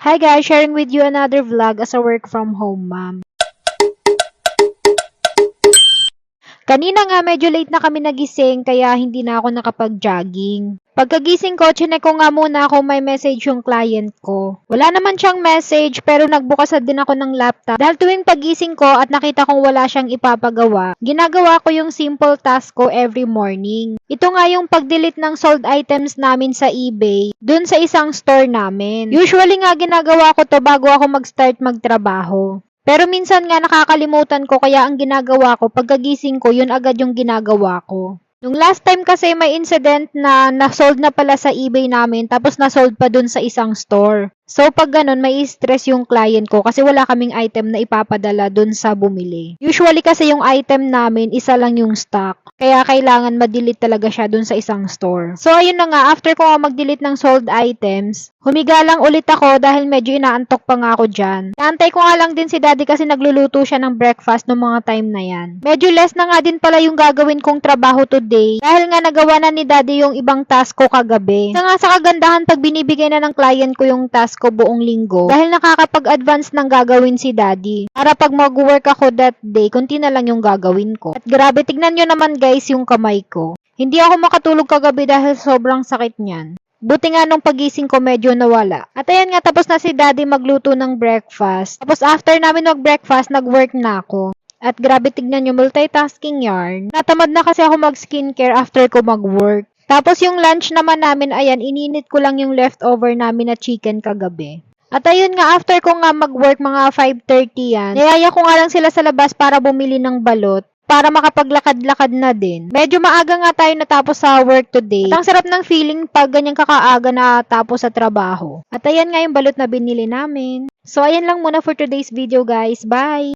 Hi guys, sharing with you another vlog as a work from home mom. Kanina nga medyo late na kami nagising kaya hindi na ako nakapag-jogging. Pagkagising ko, chinek ko nga muna kung may message yung client ko. Wala naman siyang message pero nagbukas na din ako ng laptop dahil tuwing pagising ko at nakita kong wala siyang ipapagawa, ginagawa ko yung simple task ko every morning. Ito nga yung pag-delete ng sold items namin sa eBay dun sa isang store namin. Usually nga ginagawa ko to bago ako mag-start magtrabaho. Pero minsan nga nakakalimutan ko kaya ang ginagawa ko pagkagising ko yun agad yung ginagawa ko. Nung last time kasi may incident na nasold na pala sa eBay namin tapos nasold pa dun sa isang store. So pag ganun may stress yung client ko kasi wala kaming item na ipapadala dun sa bumili. Usually kasi yung item namin isa lang yung stock. Kaya kailangan ma-delete talaga siya dun sa isang store. So ayun na nga, after ko nga mag-delete ng sold items, humiga lang ulit ako dahil medyo inaantok pa nga ako dyan. Naantay ko nga lang din si daddy kasi nagluluto siya ng breakfast noong mga time na yan. Medyo less na nga din pala yung gagawin kong trabaho today dahil nga nagawa na ni daddy yung ibang task ko kagabi. Isa nga sa kagandahan pag binibigay na ng client ko yung task ko buong linggo dahil nakakapag-advance ng gagawin si daddy. Para pag mag-work ako that day, kunti na lang yung gagawin ko. At grabe, tignan nyo naman guys yung kamay ko. Hindi ako makatulog kagabi dahil sobrang sakit niyan. Buti nga nung pagising ko medyo nawala. At ayan nga, tapos na si daddy magluto ng breakfast. Tapos after namin mag-breakfast, nag-work na ako. At grabe, tignan nyo, multitasking yarn. Natamad na kasi ako mag-skincare after ko mag-work. Tapos yung lunch naman namin, ayan, ininit ko lang yung leftover namin na chicken kagabi. At ayun nga, after ko nga mag-work mga 5:30 yan, niyaya ko nga lang sila sa labas para bumili ng balot. Para makapaglakad-lakad na din. Medyo maaga nga tayo natapos sa work today. At ang sarap ng feeling pag ganyan kakaaga na tapos sa trabaho. At ayan nga yung balot na binili namin. So ayan lang muna for today's video guys. Bye!